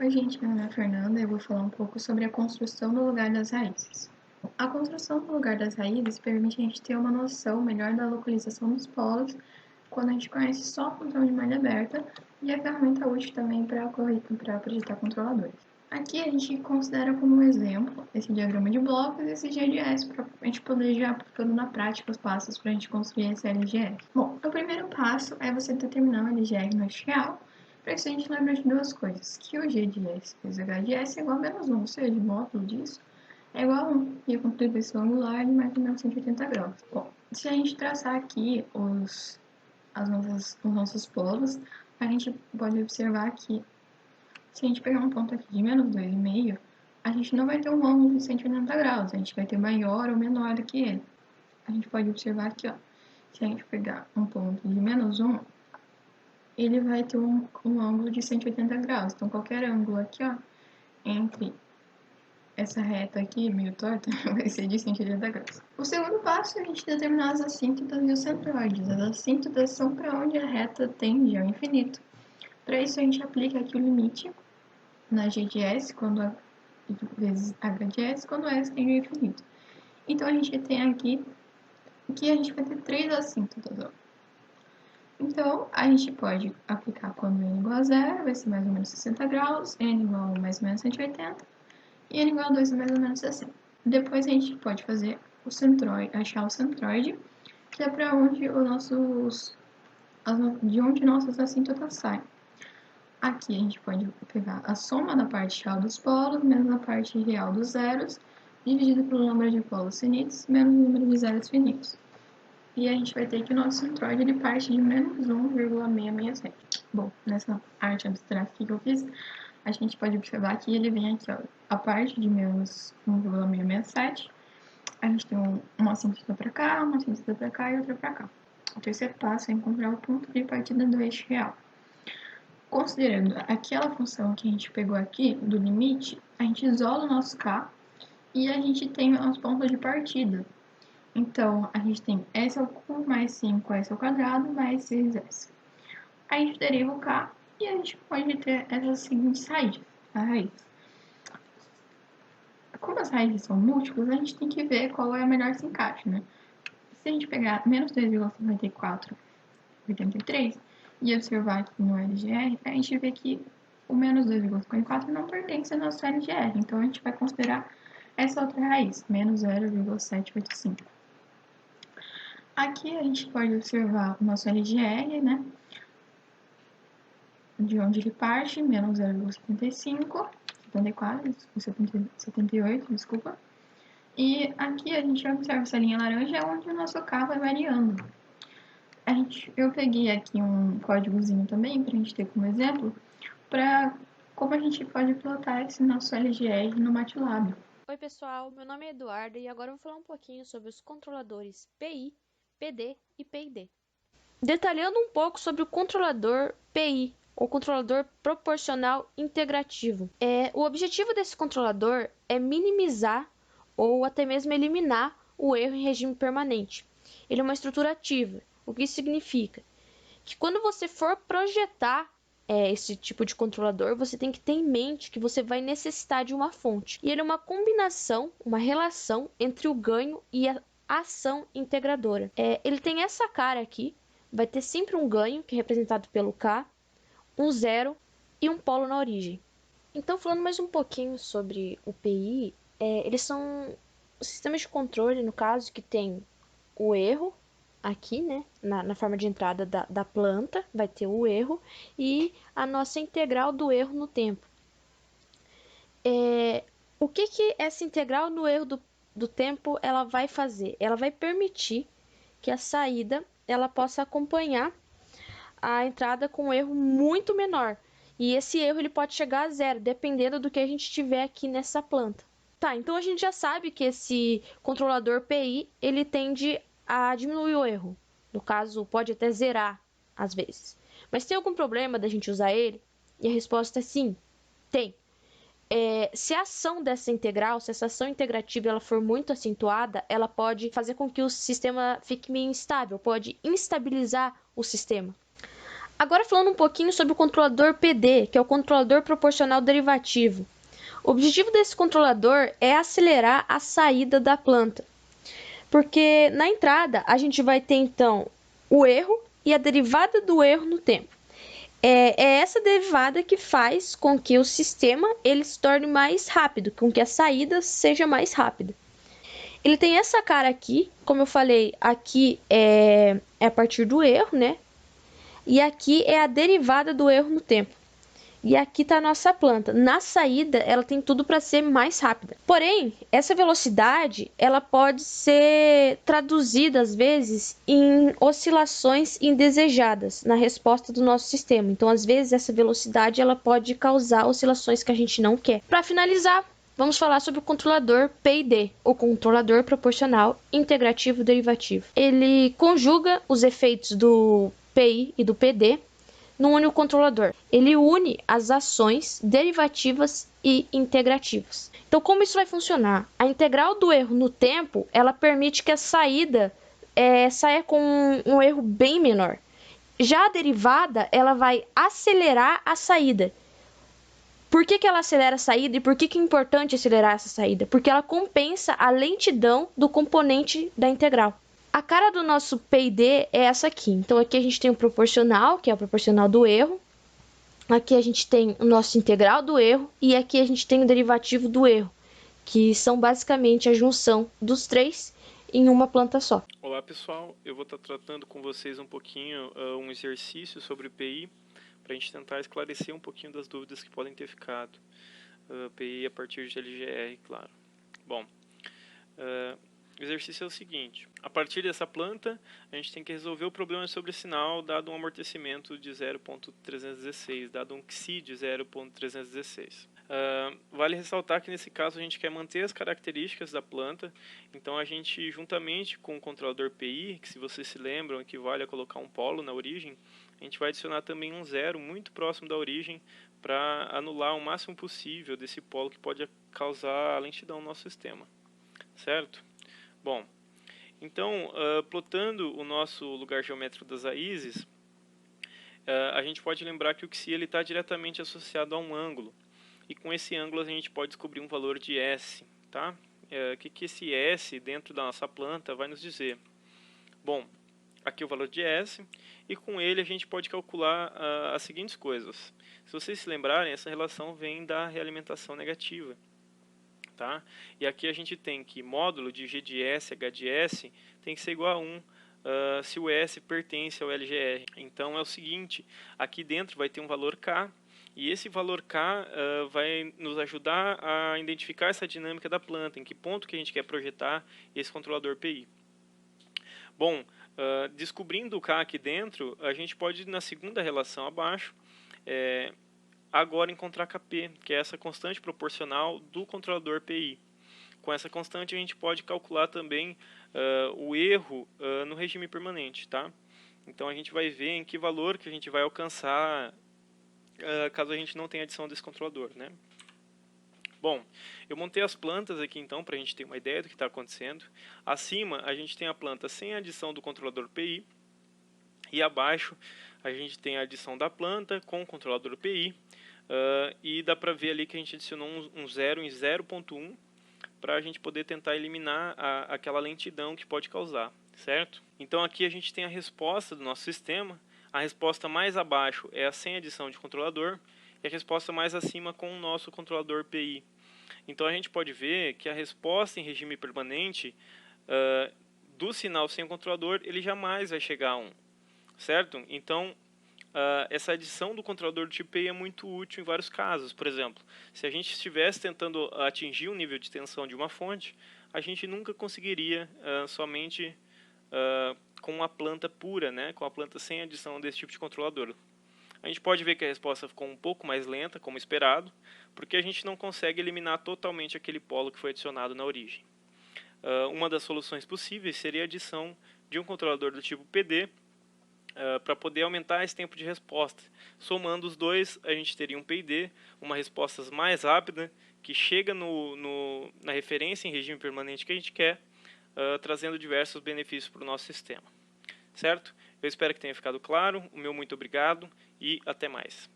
Oi, gente, meu nome é Fernanda e eu vou falar um pouco sobre a construção do lugar das raízes. A construção do lugar das raízes permite a gente ter uma noção melhor da localização dos polos quando a gente conhece só a função de malha aberta e a ferramenta útil também para projetar controladores. Aqui a gente considera como um exemplo esse diagrama de blocos e esse GDS para a gente poder já aplicando na prática os passos para a gente construir esse LGR. Bom, o primeiro passo é você determinar o LGR no eixo real. Para isso a gente lembra de duas coisas, que o G de S vezes H de S é igual a menos 1, ou seja, o módulo disso é igual a 1, e a contribuição angular de mais ou menos 180 graus. Bom, se a gente traçar aqui os nossos polos, a gente pode observar que se a gente pegar um ponto aqui de menos 2,5, a gente não vai ter um ângulo de 180 graus, a gente vai ter maior ou menor do que ele. A gente pode observar aqui, ó, se a gente pegar um ponto de menos 1, ele vai ter um ângulo de 180 graus. Então, qualquer ângulo aqui, ó, entre essa reta aqui, meio torta, vai ser de 180 graus. O segundo passo é a gente determinar as assíntotas e os centroides. As assíntotas são para onde a reta tende ao infinito. Para isso, a gente aplica aqui o limite na G de S, vezes H de S, quando S tende ao infinito. Então, a gente tem aqui que a gente vai ter 3 assíntotas, ó. Então, a gente pode aplicar quando n igual a 0, vai ser mais ou menos 60 graus, n igual a mais ou menos 180, e n igual a 2 é mais ou menos 60. Depois a gente pode fazer o centroide, achar o centroide, que é para onde de onde nossas assíntotas saem. Aqui a gente pode pegar a soma da parte real dos polos menos a parte real dos zeros, dividido pelo número de polos finitos menos o número de zeros finitos. E a gente vai ter que o nosso centroide ele parte de menos 1,667. Bom, nessa arte abstrata que eu fiz, a gente pode observar que ele vem aqui, ó, a parte de menos 1,667, a gente tem uma assíntota para cá, uma assíntota para cá e outra para cá. O terceiro passo é encontrar o ponto de partida do eixo real. Considerando aquela função que a gente pegou aqui, do limite, a gente isola o nosso K e a gente tem os pontos de partida. Então, a gente tem S ao cubo mais 5S ao quadrado mais 6S. A gente deriva o K e a gente pode ter essas seguintes raízes. A raiz. Como as raízes são múltiplas, a gente tem que ver qual é a melhor se encaixe, né? Se a gente pegar menos 2,5483 e observar aqui no LGR, a gente vê que o menos 2,54 não pertence ao nosso LGR. Então, a gente vai considerar essa outra raiz, menos 0,785. Aqui a gente pode observar o nosso LGR, né? De onde ele parte, menos 0,75, 74, 78, desculpa. E aqui a gente observa essa linha laranja onde o nosso K vai variando. Eu peguei aqui um códigozinho também para a gente ter como exemplo, para como a gente pode plotar esse nosso LGR no MATLAB. Oi pessoal, meu nome é Eduardo e agora eu vou falar um pouquinho sobre os controladores PI, PD e PID. Detalhando um pouco sobre o controlador PI, ou controlador proporcional integrativo. O objetivo desse controlador é minimizar ou até mesmo eliminar o erro em regime permanente. Ele é uma estrutura ativa, o que significa que quando você for projetar esse tipo de controlador, você tem que ter em mente que você vai necessitar de uma fonte. E ele é uma combinação, uma relação entre o ganho e a ação integradora. Ele tem essa cara aqui, vai ter sempre um ganho, que é representado pelo K, um zero e um polo na origem. Então, falando mais um pouquinho sobre o PI, eles são sistemas de controle, no caso, que tem o erro, aqui, né, na forma de entrada da planta, vai ter o erro, e a nossa integral do erro no tempo. O que essa integral no erro do tempo ela vai fazer? Ela vai permitir que a saída ela possa acompanhar a entrada com um erro muito menor. E esse erro ele pode chegar a zero, dependendo do que a gente tiver aqui nessa planta. Tá, então a gente já sabe que esse controlador PI ele tende a diminuir o erro. No caso, pode até zerar às vezes. Mas tem algum problema da gente usar ele? E a resposta é sim, tem. Se a ação dessa integral, se essa ação integrativa ela for muito acentuada, ela pode fazer com que o sistema fique meio instável, pode instabilizar o sistema. Agora falando um pouquinho sobre o controlador PD, que é o controlador proporcional derivativo. O objetivo desse controlador é acelerar a saída da planta, porque na entrada a gente vai ter então o erro e a derivada do erro no tempo. É essa derivada que faz com que o sistema ele se torne mais rápido, com que a saída seja mais rápida. Ele tem essa cara aqui, como eu falei, aqui é a partir do erro, né? E aqui é a derivada do erro no tempo. E aqui está a nossa planta. Na saída, ela tem tudo para ser mais rápida. Porém, essa velocidade ela pode ser traduzida, às vezes, em oscilações indesejadas na resposta do nosso sistema. Então, às vezes, essa velocidade ela pode causar oscilações que a gente não quer. Para finalizar, vamos falar sobre o controlador PID, o controlador proporcional integrativo derivativo. Ele conjuga os efeitos do PI e do PD num único controlador. Ele une as ações derivativas e integrativas. Então, como isso vai funcionar? A integral do erro no tempo, ela permite que a saída saia com um erro bem menor. Já a derivada, ela vai acelerar a saída. Por que ela acelera a saída e por que é importante acelerar essa saída? Porque ela compensa a lentidão do componente da integral. A cara do nosso PID é essa aqui. Então, aqui a gente tem o proporcional, que é o proporcional do erro. Aqui a gente tem o nosso integral do erro. E aqui a gente tem o derivativo do erro, que são basicamente a junção dos três em uma planta só. Olá pessoal, eu vou estar tratando com vocês um pouquinho um exercício sobre PI, para a gente tentar esclarecer um pouquinho das dúvidas que podem ter ficado. PI a partir de LGR, claro. Bom, o exercício é o seguinte: a partir dessa planta, a gente tem que resolver o problema sobre sinal dado um amortecimento de 0.316, dado um XI de 0.316. Vale ressaltar que nesse caso a gente quer manter as características da planta, então a gente, juntamente com o controlador PI, que se vocês se lembram equivale a colocar um polo na origem, a gente vai adicionar também um zero muito próximo da origem para anular o máximo possível desse polo que pode causar a lentidão no nosso sistema, certo? Bom, então, plotando o nosso lugar geométrico das raízes, a gente pode lembrar que o XI está diretamente associado a um ângulo. E com esse ângulo a gente pode descobrir um valor de S. Tá? O que esse S dentro da nossa planta vai nos dizer? Bom, aqui é o valor de S, e com ele a gente pode calcular as seguintes coisas. Se vocês se lembrarem, essa relação vem da realimentação negativa. Tá? E aqui a gente tem que módulo de G de S, H de S, tem que ser igual a 1 se o S pertence ao LGR. Então é o seguinte, aqui dentro vai ter um valor K, e esse valor K vai nos ajudar a identificar essa dinâmica da planta, em que ponto que a gente quer projetar esse controlador PI. Bom, descobrindo o K aqui dentro, a gente pode, na segunda relação abaixo, agora encontrar Kp, que é essa constante proporcional do controlador PI. Com essa constante a gente pode calcular também o erro no regime permanente. Tá? Então a gente vai ver em que valor que a gente vai alcançar caso a gente não tenha adição desse controlador. Né? Bom, eu montei as plantas aqui então para a gente ter uma ideia do que está acontecendo. Acima a gente tem a planta sem a adição do controlador PI, e abaixo a gente tem a adição da planta com o controlador PI, e dá para ver ali que a gente adicionou um zero em 0.1 para a gente poder tentar eliminar aquela lentidão que pode causar, certo? Então aqui a gente tem a resposta do nosso sistema. A resposta mais abaixo é a sem adição de controlador, e a resposta mais acima com o nosso controlador PI. Então a gente pode ver que a resposta em regime permanente do sinal sem o controlador, ele jamais vai chegar a 1, certo? Então essa adição do controlador do tipo PI é muito útil em vários casos. Por exemplo, se a gente estivesse tentando atingir um nível de tensão de uma fonte, a gente nunca conseguiria somente com uma planta pura, né, com a planta sem adição desse tipo de controlador. A gente pode ver que a resposta ficou um pouco mais lenta, como esperado, porque a gente não consegue eliminar totalmente aquele polo que foi adicionado na origem. Uma das soluções possíveis seria a adição de um controlador do tipo PD, para poder aumentar esse tempo de resposta. Somando os dois, a gente teria um PID, uma resposta mais rápida, que chega na referência em regime permanente que a gente quer, trazendo diversos benefícios para o nosso sistema. Certo? Eu espero que tenha ficado claro. O meu muito obrigado e até mais.